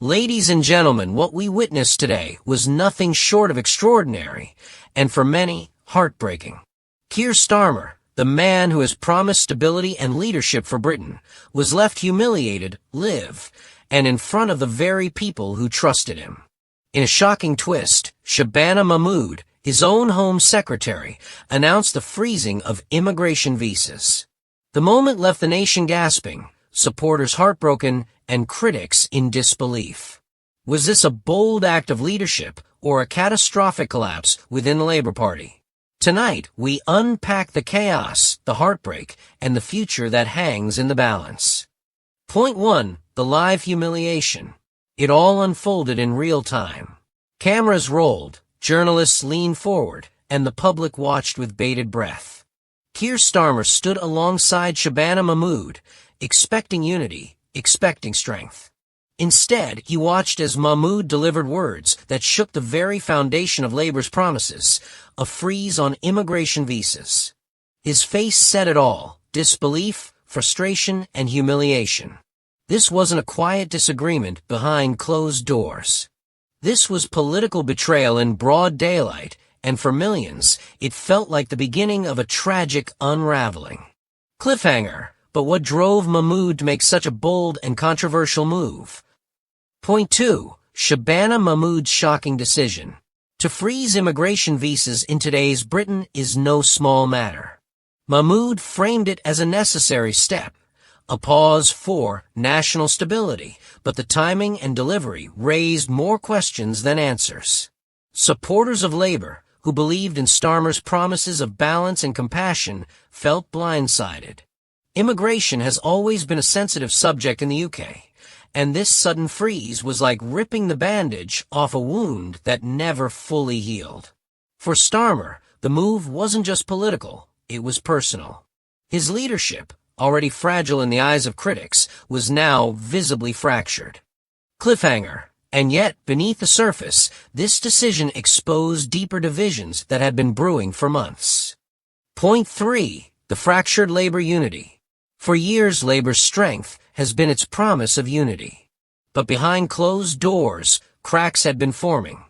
Ladies and gentlemen, what we witnessed today was nothing short of extraordinary, and for many, heartbreaking. Keir Starmer, the man who has promised stability and leadership for Britain, was left humiliated, and in front of the very people who trusted him. In a shocking twist, Shabana Mahmood, his own Home Secretary, announced the freezing of immigration visas. The moment left the nation gasping, supporters heartbroken, and critics in disbelief. Was this a bold act of leadership or a catastrophic collapse within the Labour Party? Tonight, we unpack the chaos, the heartbreak, and the future that hangs in the balance. Point 1. The live humiliation. It all unfolded in real time. Cameras rolled, journalists leaned forward, and the public watched with bated breath. Keir Starmer stood alongside Shabana Mahmood, expecting unity, expecting strength. Instead, he watched as Mahmood delivered words that shook the very foundation of Labour's promises, a freeze on immigration visas. His face said it all: disbelief, frustration, and humiliation. This wasn't a quiet disagreement behind closed doors. This was political betrayal in broad daylight, and for millions, it felt like the beginning of a tragic unraveling. Cliffhanger. But what drove Mahmood to make such a bold and controversial move? Point 2. Shabana Mahmood's shocking decision. To freeze immigration visas in today's Britain is no small matter. Mahmood framed it as a necessary step, a pause for national stability, but the timing and delivery raised more questions than answers. Supporters of Labour, who believed in Starmer's promises of balance and compassion, felt blindsided. Immigration has always been a sensitive subject in the UK, and this sudden freeze was like ripping the bandage off a wound that never fully healed. For Starmer, the move wasn't just political, it was personal. His leadership, already fragile in the eyes of critics, was now visibly fractured. Cliffhanger. And yet, beneath the surface, this decision exposed deeper divisions that had been brewing for months. Point 3. The fractured Labour unity. For years, Labour's strength has been its promise of unity. But behind closed doors, cracks had been forming.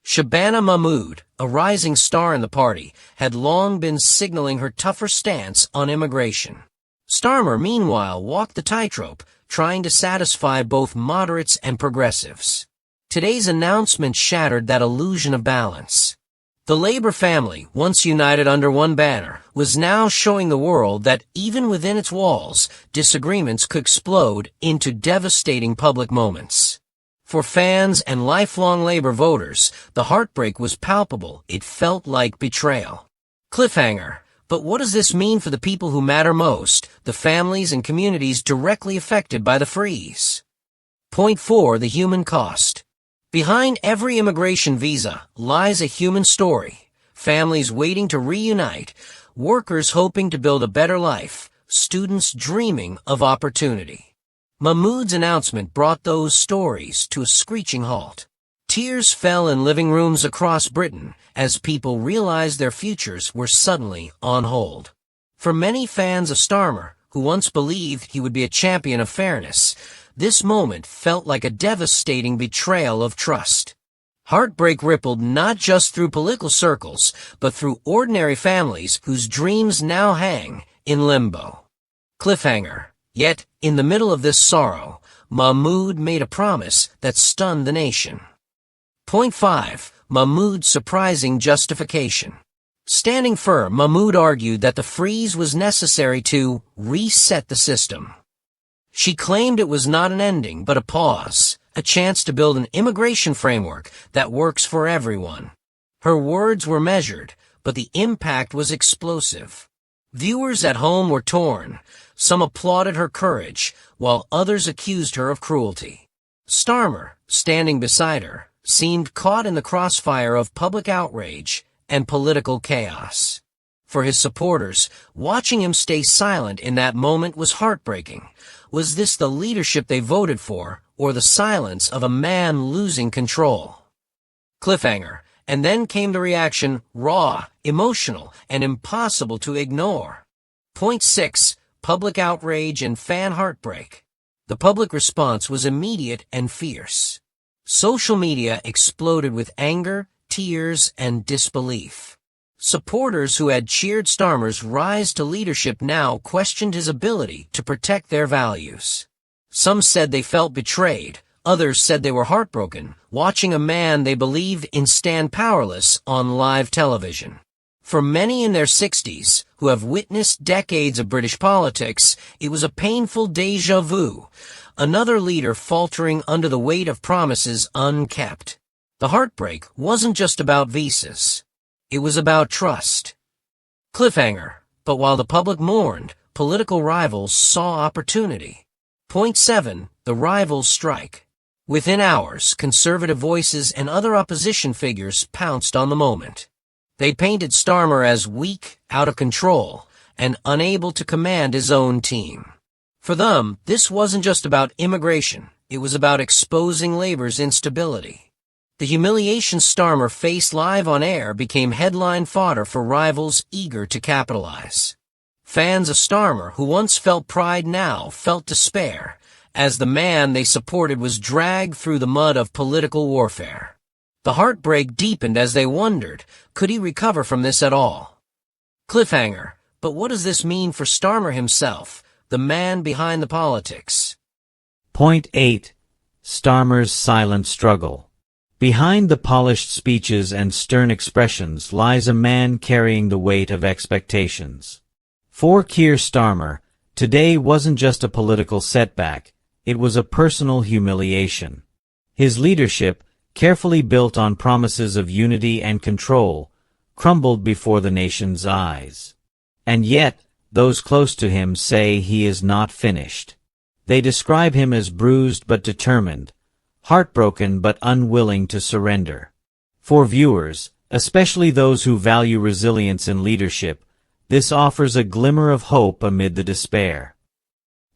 Shabana Mahmood, a rising star in the party, had long been signaling her tougher stance on immigration. Starmer, meanwhile, walked the tightrope, trying to satisfy both moderates and progressives. Today's announcement shattered that illusion of balance. The Labour family, once united under one banner, was now showing the world that even within its walls, disagreements could explode into devastating public moments. For fans and lifelong Labour voters, the heartbreak was palpable. It felt like betrayal. Cliffhanger. But what does this mean for the people who matter most, the families and communities directly affected by the freeze? Point 4. The human cost. Behind every immigration visa lies a human story. Families waiting to reunite, workers hoping to build a better life, students dreaming of opportunity. Mahmood's announcement brought those stories to a screeching halt. Tears fell in living rooms across Britain as people realized their futures were suddenly on hold. For many fans of Starmer, who once believed he would be a champion of fairness, this moment felt like a devastating betrayal of trust. Heartbreak rippled not just through political circles, but through ordinary families whose dreams now hang in limbo. Cliffhanger. Yet, in the middle of this sorrow, Mahmood made a promise that stunned the nation. Point 5. Mahmood's surprising justification. Standing firm, Mahmood argued that the freeze was necessary to reset the system. She claimed it was not an ending, but a pause, a chance to build an immigration framework that works for everyone. Her words were measured, but the impact was explosive. Viewers at home were torn. Some applauded her courage, while others accused her of cruelty. Starmer, standing beside her, seemed caught in the crossfire of public outrage and political chaos. For his supporters, watching him stay silent in that moment was heartbreaking. Was this the leadership they voted for, or the silence of a man losing control? Cliffhanger. And then came the reaction, raw, emotional, and impossible to ignore. Point 6. Public outrage and fan heartbreak. The public response was immediate and fierce. Social media exploded with anger, tears, and disbelief. Supporters who had cheered Starmer's rise to leadership now questioned his ability to protect their values. Some said they felt betrayed. Others said they were heartbroken, watching a man they believed in stand powerless on live television. For many in their 60s, who have witnessed decades of British politics, it was a painful déjà vu. Another leader faltering under the weight of promises unkept. The heartbreak wasn't just about visas. It was about trust. Cliffhanger. But while the public mourned, political rivals saw opportunity. Point 7. The rivals strike. Within hours, conservative voices and other opposition figures pounced on the moment. They painted Starmer as weak, out of control, and unable to command his own team. For them, this wasn't just about immigration. It was about exposing Labour's instability. The humiliation Starmer faced live on air became headline fodder for rivals eager to capitalize. Fans of Starmer, who once felt pride, now felt despair, as the man they supported was dragged through the mud of political warfare. The heartbreak deepened as they wondered, could he recover from this at all? Cliffhanger. But what does this mean for Starmer himself, the man behind the politics? Point 8. Starmer's silent struggle. Behind the polished speeches and stern expressions lies a man carrying the weight of expectations. For Keir Starmer, today wasn't just a political setback, it was a personal humiliation. His leadership, carefully built on promises of unity and control, crumbled before the nation's eyes. And yet, those close to him say he is not finished. They describe him as bruised but determined, heartbroken but unwilling to surrender. For viewers, especially those who value resilience in leadership, this offers a glimmer of hope amid the despair.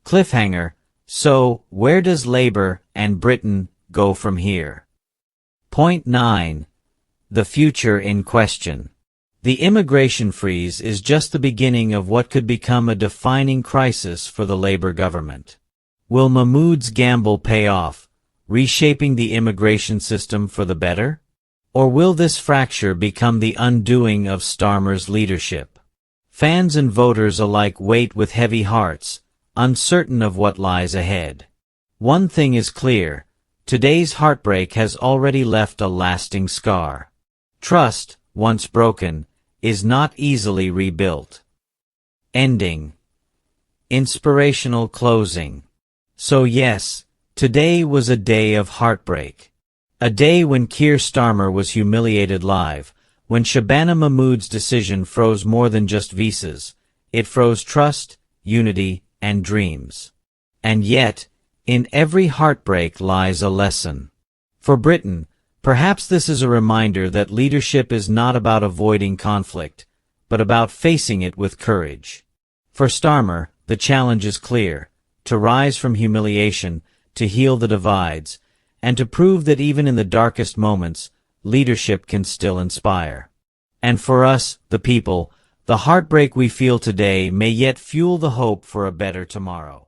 Cliffhanger. So, where does Labour and Britain go from here? Point 9. The future in question. The immigration freeze is just the beginning of what could become a defining crisis for the Labour government. Will Mahmood's gamble pay off, reshaping the immigration system for the better? Or will this fracture become the undoing of Starmer's leadership? Fans and voters alike wait with heavy hearts, uncertain of what lies ahead. One thing is clear, today's heartbreak has already left a lasting scar. Trust, once broken, is not easily rebuilt. Ending. Inspirational closing. So yes, today was a day of heartbreak. A day when Keir Starmer was humiliated live, when Shabana Mahmood's decision froze more than just visas, it froze trust, unity, and dreams. And yet, in every heartbreak lies a lesson. For Britain, perhaps this is a reminder that leadership is not about avoiding conflict, but about facing it with courage. For Starmer, the challenge is clear: to rise from humiliation, to heal the divides, and to prove that even in the darkest moments, leadership can still inspire. And for us, the people, the heartbreak we feel today may yet fuel the hope for a better tomorrow.